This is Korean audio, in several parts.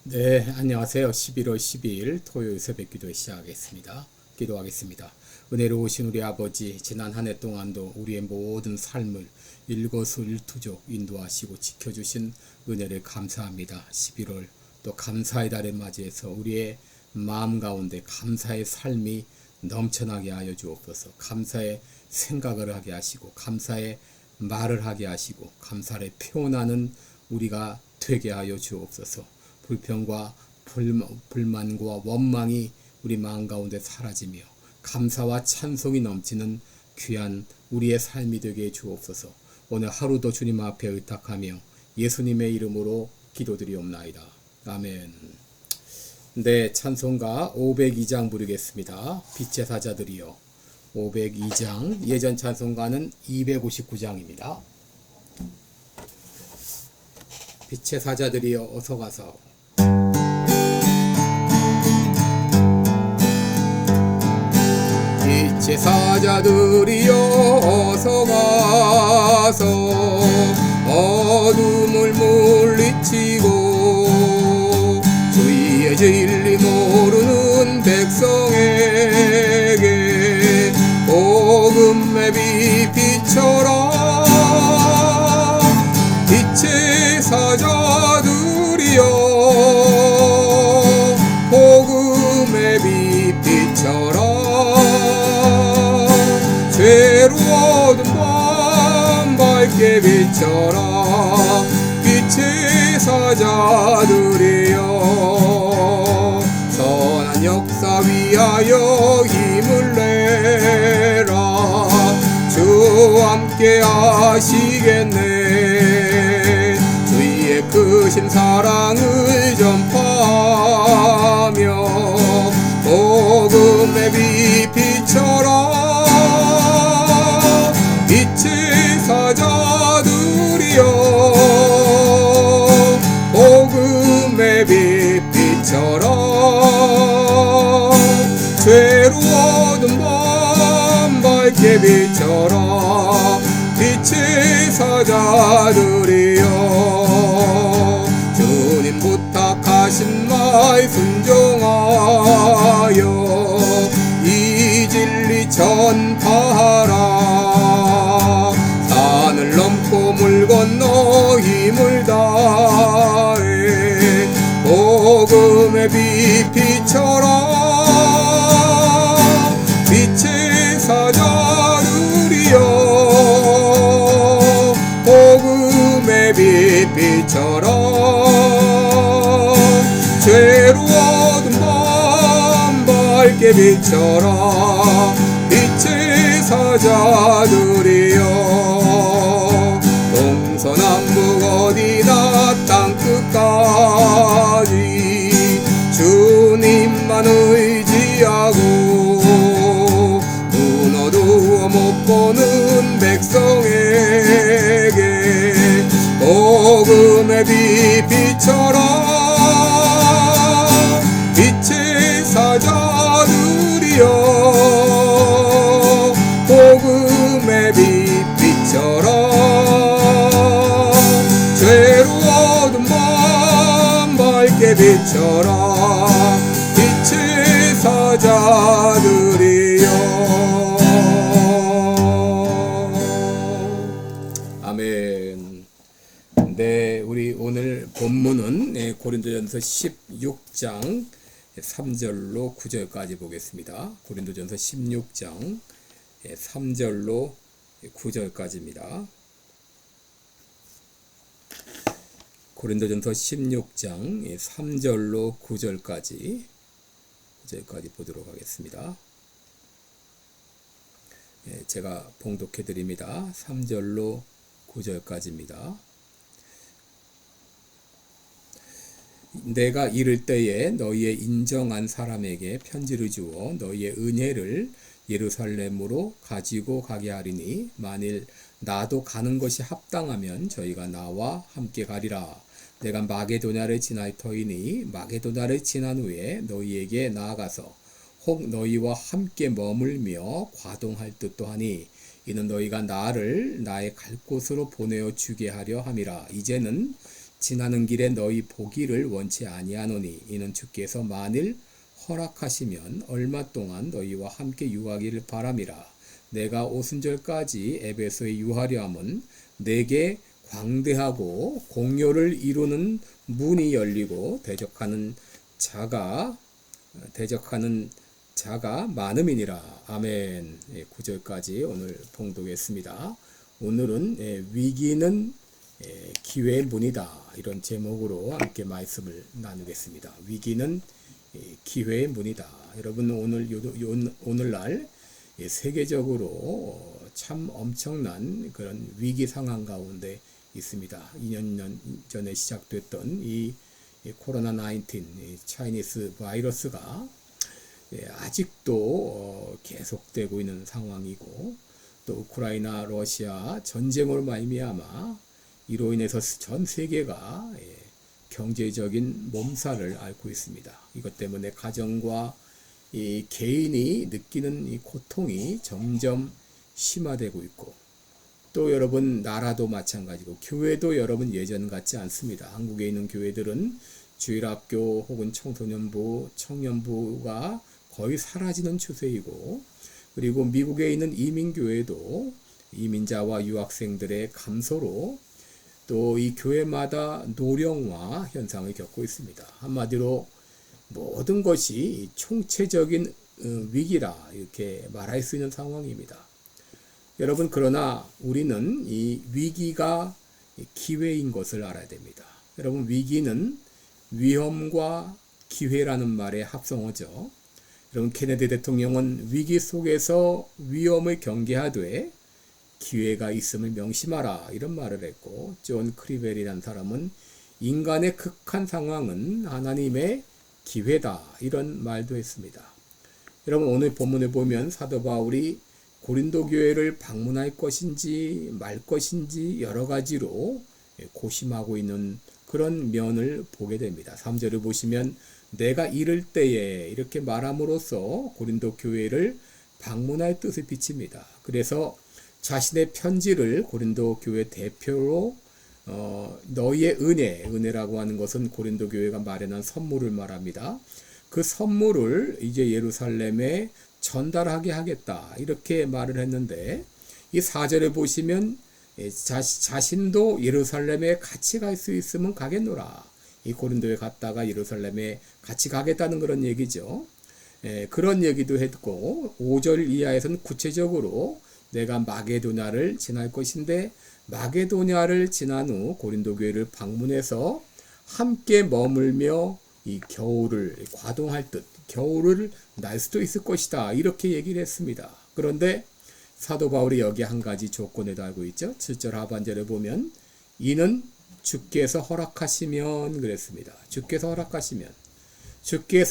네, 안녕하세요. 11월 12일 토요일 새벽 기도 시작하겠습니다. 기도하겠습니다. 은혜로우신 우리 아버지, 지난 한 해 동안도 우리의 모든 삶을 일거수일투족 인도하시고 지켜주신 은혜를 감사합니다. 11월 또 감사의 달을 맞이해서 우리의 마음 가운데 감사의 삶이 넘쳐나게 하여 주옵소서. 감사의 생각을 하게 하시고 감사의 말을 하게 하시고 감사를 표현하는 우리가 되게 하여 주옵소서. 불평과 불만과 원망이 우리 마음 가운데 사라지며 감사와 찬송이 넘치는 귀한 우리의 삶이 되게 해 주옵소서. 오늘 하루도 주님 앞에 의탁하며 예수님의 이름으로 기도드리옵나이다. 아멘. 네, 찬송가 502장 부르겠습니다. 빛의 사자들이여. 502장, 예전 찬송가는 259장입니다. 빛의 사자들이여 어서 가서. 빛의 사자들이여 어서 가서 어둠을 물리치고 주의 진리 모르는 백성에게 복음의 빛 비춰라. 빛의 사자들이여 복음의 빛 비춰라. 괴로워도 밤 밝게 비춰라. 빛의 사자들이여 선한 역사 위하여 힘을 내라. 주 함께 하시겠네. 주의 크신 사랑을 전파하며 복음의 빛 비춰라. 빛의 사자들이여 복음의 빛 비춰라. 괴로워도 밤 밝게 비춰라. 빛의 사자들이여 주님 부탁하신 말 순종하여 이 진리 전파하라. 산을 넘고 물 건너 힘을 다해 복음의 빛 비춰라. 빛의 사자들이여 복음의 빛 비춰라. 괴로워도 밤 밝게 비춰라. 빛의 사자들이여 동서남북 어디나 땅끝까지 주님만 의지하고 눈 어두워 못 보는 백성에게 복음의 빛 비춰라. 빛의 사자들이여 복음의 빛 비춰라. 괴로워도 밤 밝게 비춰라. 빛의 사자들이여. 아멘. 네, 우리 오늘 본문은 고린도전서 16장 3절로 9절까지 보겠습니다. 고린도전서 16장 3절로 9절까지입니다. 고린도전서 16장 3절로 9절까지 보도록 하겠습니다. 제가 봉독해 드립니다. 3절로 9절까지입니다. 내가 이를 때에 너희의 인정한 사람에게 편지를 주어 너희의 은혜를 예루살렘으로 가지고 가게 하리니 만일 나도 가는 것이 합당하면 저희가 나와 함께 가리라. 내가 마게도냐를 지날 터이니 마게도냐를 지난 후에 너희에게 나아가서 혹 너희와 함께 머물며 과동할 듯도 하니 이는 너희가 나를 나의 갈 곳으로 보내어 주게 하려 함이라. 이제는 지나는 길에 너희 보기를 원치 아니하노니 이는 주께서 만일 허락하시면 얼마 동안 너희와 함께 유하기를 바람이라. 내가 오순절까지 에베소에 유하려 함은 내게 광대하고 공료를 이루는 문이 열리고 대적하는 자가 많음이니라. 아멘. 9절까지 오늘 봉독했습니다. 오늘은 위기는 기회의 문이다, 이런 제목으로 함께 말씀을 나누겠습니다. 위기는 기회의 문이다. 여러분, 오늘날 세계적으로 참 엄청난 그런 위기 상황 가운데 있습니다. 2년 전에 시작됐던 이 코로나19 차이니스 바이러스가 아직도 계속되고 있는 상황이고, 또 우크라이나 러시아 전쟁으로 말미암아 이로 인해서 전 세계가 경제적인 몸살을 앓고 있습니다. 이것 때문에 가정과 이 개인이 느끼는 이 고통이 점점 심화되고 있고, 또 여러분 나라도 마찬가지고 교회도 여러분 예전 같지 않습니다. 한국에 있는 교회들은 주일학교 혹은 청소년부, 청년부가 거의 사라지는 추세이고, 그리고 미국에 있는 이민교회도 이민자와 유학생들의 감소로 또 이 교회마다 노령화 현상을 겪고 있습니다. 한마디로 모든 것이 총체적인 위기라 이렇게 말할 수 있는 상황입니다. 여러분, 그러나 우리는 이 위기가 기회인 것을 알아야 됩니다. 여러분, 위기는 위험과 기회라는 말의 합성어죠. 여러분, 케네디 대통령은 위기 속에서 위험을 경계하되 기회가 있음을 명심하라, 이런 말을 했고, 존 크리벨이라는 사람은 인간의 극한 상황은 하나님의 기회다, 이런 말도 했습니다. 여러분, 오늘 본문을 보면 사도 바울이 고린도 교회를 방문할 것인지 말 것인지 여러 가지로 고심하고 있는 그런 면을 보게 됩니다. 3절을 보시면 내가 이를 때에 이렇게 말함으로써 고린도 교회를 방문할 뜻을 비칩니다. 그래서 자신의 편지를 고린도 교회 대표로 너희의 은혜라고 하는 것은 고린도 교회가 마련한 선물을 말합니다. 그 선물을 이제 예루살렘에 전달하게 하겠다, 이렇게 말을 했는데, 이 4절에 보시면 자신도 예루살렘에 같이 갈 수 있으면 가겠노라. 이 고린도에 갔다가 예루살렘에 같이 가겠다는 그런 얘기죠. 그런 얘기도 했고, 5절 이하에서는 구체적으로 내가 마게도냐를 지날 것인데, 마게도냐를 지난 후 고린도 교회를 방문해서 함께 머물며 이 겨울을 과동할 듯 겨울을 날 수도 있을 것이다, 이렇게 얘기를 했습니다. 그런데 사도 바울이 여기 한 가지 조건을 달고 있죠. 7절 하반절에 보면 이는 주께서 허락하시면 그랬습니다. 주께서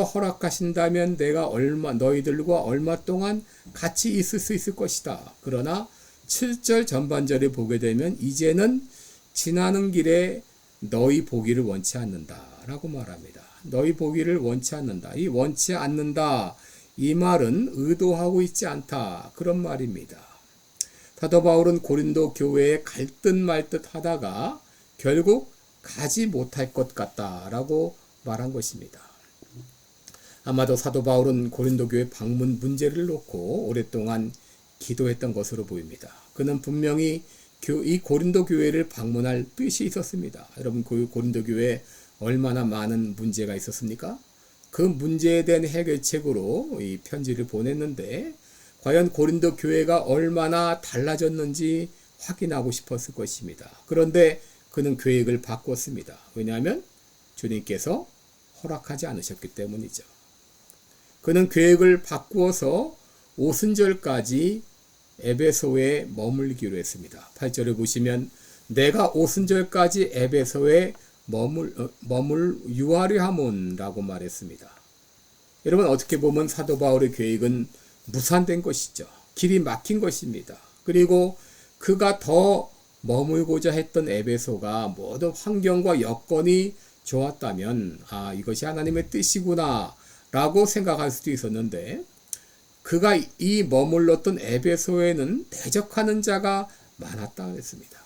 허락하신다면 내가 너희들과 얼마 동안 같이 있을 수 있을 것이다. 그러나 7절 전반절에 보게 되면 이제는 지나는 길에 너희 보기를 원치 않는다 라고 말합니다. 너희 보기를 원치 않는다. 이 원치 않는다, 이 말은 의도하고 있지 않다, 그런 말입니다. 사도 바울은 고린도 교회에 갈 듯 말 듯 하다가 결국 가지 못할 것 같다라고 말한 것입니다. 아마도 사도 바울은 고린도 교회 방문 문제를 놓고 오랫동안 기도했던 것으로 보입니다. 그는 분명히 이 고린도 교회를 방문할 뜻이 있었습니다. 여러분, 그 고린도 교회에 얼마나 많은 문제가 있었습니까? 그 문제에 대한 해결책으로 이 편지를 보냈는데, 과연 고린도 교회가 얼마나 달라졌는지 확인하고 싶었을 것입니다. 그런데 그는 계획을 바꿨습니다. 왜냐하면 주님께서 허락하지 않으셨기 때문이죠. 그는 계획을 바꾸어서 오순절까지 에베소에 머물기로 했습니다. 8절을 보시면 내가 오순절까지 에베소에 유하려 함은라고 말했습니다. 여러분, 어떻게 보면 사도 바울의 계획은 무산된 것이죠. 길이 막힌 것입니다. 그리고 그가 더 머물고자 했던 에베소가 모든 환경과 여건이 좋았다면 이것이 하나님의 뜻이구나 라고 생각할 수도 있었는데, 그가 이 머물렀던 에베소에는 대적하는 자가 많았다 그랬습니다.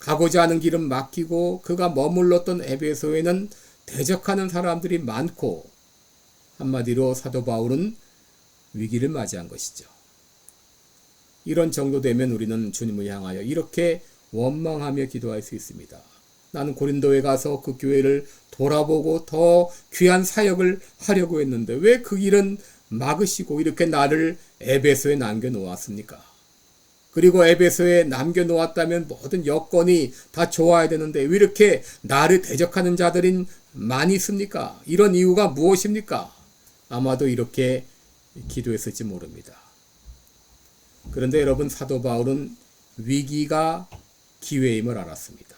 가고자 하는 길은 막히고 그가 머물렀던 에베소에는 대적하는 사람들이 많고 한마디로 사도 바울은 위기를 맞이한 것이죠. 이런 정도 되면 우리는 주님을 향하여 이렇게 원망하며 기도할 수 있습니다. 나는 고린도에 가서 그 교회를 돌아보고 더 귀한 사역을 하려고 했는데 왜 그 길은 막으시고 이렇게 나를 에베소에 남겨놓았습니까? 그리고 에베소에 남겨놓았다면 모든 여건이 다 좋아야 되는데 왜 이렇게 나를 대적하는 자들이 많이 있습니까? 이런 이유가 무엇입니까? 아마도 이렇게 기도했을지 모릅니다. 그런데 여러분, 사도 바울은 위기가 기회임을 알았습니다.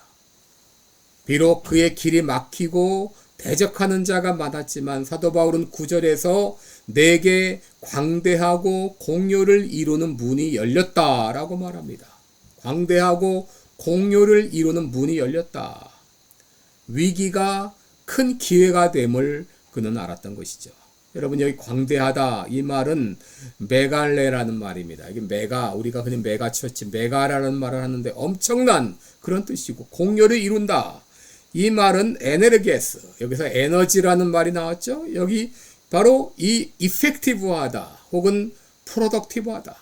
비록 그의 길이 막히고 대적하는 자가 많았지만 사도 바울은 9절에서 내게 광대하고 공료를 이루는 문이 열렸다라고 말합니다. 광대하고 공료를 이루는 문이 열렸다. 위기가 큰 기회가 됨을 그는 알았던 것이죠. 여러분, 여기 광대하다 이 말은 메갈레라는 말입니다. 이게 우리가 그냥 메가처치 메가라는 말을 하는데 엄청난 그런 뜻이고, 공료를 이룬다. 이 말은 에네르게스, 여기서 에너지라는 말이 나왔죠. 여기 바로 이 이펙티브하다 혹은 프로덕티브하다.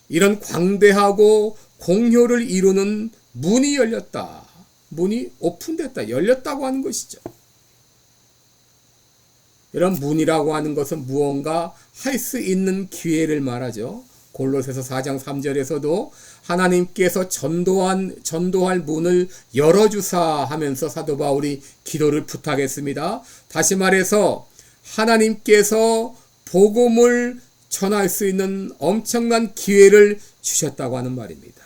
이런 광대하고 공효를 이루는 문이 열렸다. 문이 오픈됐다. 열렸다고 하는 것이죠. 이런 문이라고 하는 것은 무언가 할 수 있는 기회를 말하죠. 골로새서 4장 3절에서도 하나님께서 전도할 문을 열어주사 하면서 사도 바울이 기도를 부탁했습니다. 다시 말해서 하나님께서 복음을 전할 수 있는 엄청난 기회를 주셨다고 하는 말입니다.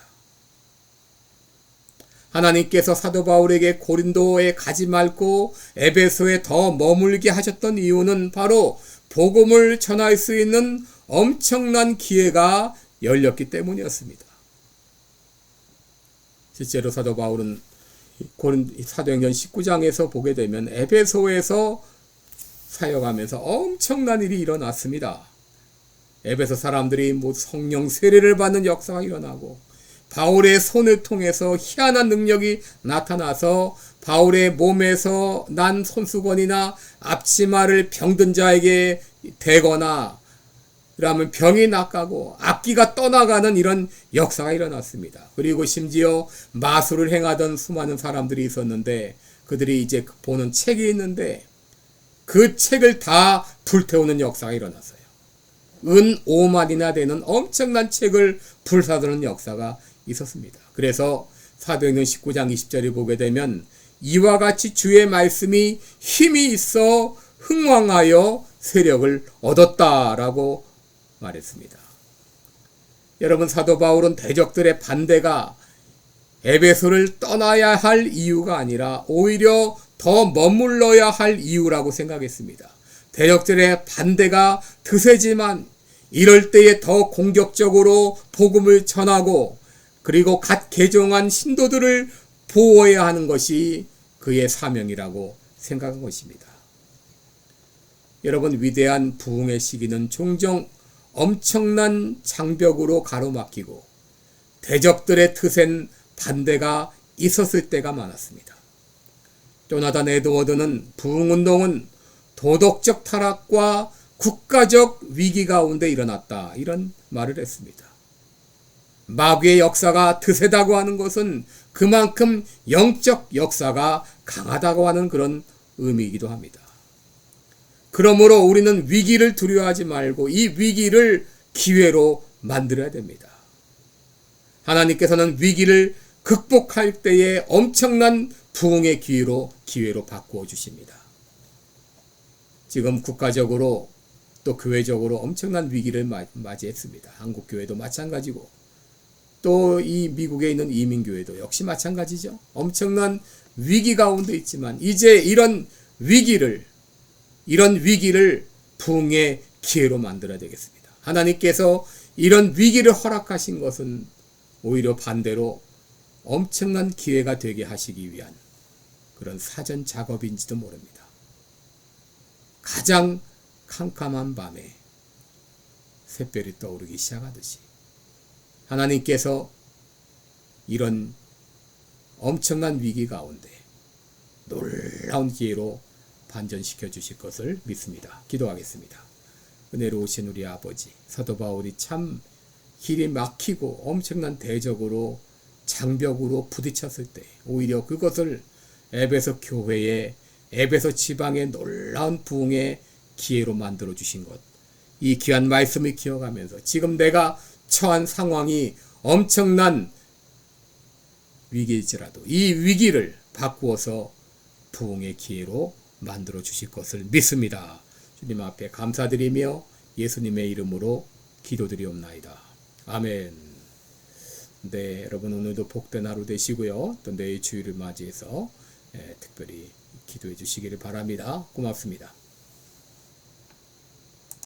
하나님께서 사도 바울에게 고린도에 가지 말고 에베소에 더 머물게 하셨던 이유는 바로 복음을 전할 수 있는 엄청난 기회가 열렸기 때문이었습니다. 실제로 사도 바울은 사도행전 19장에서 보게 되면 에베소에서 사역하면서 엄청난 일이 일어났습니다. 에베소 사람들이 성령 세례를 받는 역사가 일어나고 바울의 손을 통해서 희한한 능력이 나타나서 바울의 몸에서 난 손수건이나 앞치마를 병든 자에게 대거나 그러면 병이 낫가고 악기가 떠나가는 이런 역사가 일어났습니다. 그리고 심지어 마술을 행하던 수많은 사람들이 있었는데 그들이 이제 보는 책이 있는데 그 책을 다 불태우는 역사가 일어났어요. 은 5만이나 되는 엄청난 책을 불사르는 역사가 있었습니다. 그래서 사도행전 19장 20절에 보게 되면 이와 같이 주의 말씀이 힘이 있어 흥왕하여 세력을 얻었다라고 말했습니다. 여러분, 사도 바울은 대적들의 반대가 에베소를 떠나야 할 이유가 아니라 오히려 더 머물러야 할 이유라고 생각했습니다. 대적들의 반대가 드세지만 이럴 때에 더 공격적으로 복음을 전하고 그리고 갓 개종한 신도들을 보호해야 하는 것이 그의 사명이라고 생각한 것입니다. 여러분, 위대한 부흥의 시기는 종종 엄청난 장벽으로 가로막히고 대적들의 드센 반대가 있었을 때가 많았습니다. 조나단 에드워드는 부흥운동은 도덕적 타락과 국가적 위기 가운데 일어났다, 이런 말을 했습니다. 마귀의 역사가 드세다고 하는 것은 그만큼 영적 역사가 강하다고 하는 그런 의미이기도 합니다. 그러므로 우리는 위기를 두려워하지 말고 이 위기를 기회로 만들어야 됩니다. 하나님께서는 위기를 극복할 때에 엄청난 부흥의 기회로 바꾸어 주십니다. 지금 국가적으로 또 교회적으로 엄청난 위기를 맞이했습니다. 한국 교회도 마찬가지고 또 이 미국에 있는 이민교회도 역시 마찬가지죠. 엄청난 위기 가운데 있지만 이제 이런 위기를 부흥의 기회로 만들어야 되겠습니다. 하나님께서 이런 위기를 허락하신 것은 오히려 반대로 엄청난 기회가 되게 하시기 위한 그런 사전 작업인지도 모릅니다. 가장 캄캄한 밤에 샛별이 떠오르기 시작하듯이 하나님께서 이런 엄청난 위기 가운데 놀라운 기회로 반전시켜 주실 것을 믿습니다. 기도하겠습니다. 은혜로우신 우리 아버지, 사도 바울이 참 길이 막히고 엄청난 대적으로 장벽으로 부딪혔을 때 오히려 그것을 에베소 교회의 에베소 지방의 놀라운 부흥의 기회로 만들어 주신 것, 이 귀한 말씀을 기억하면서 지금 내가 처한 상황이 엄청난 위기일지라도 이 위기를 바꾸어서 부흥의 기회로 만들어 주실 것을 믿습니다. 주님 앞에 감사드리며 예수님의 이름으로 기도드리옵나이다. 아멘. 네, 여러분 오늘도 복된 하루 되시고요. 또 내일 주일을 맞이해서 특별히 기도해 주시기를 바랍니다. 고맙습니다.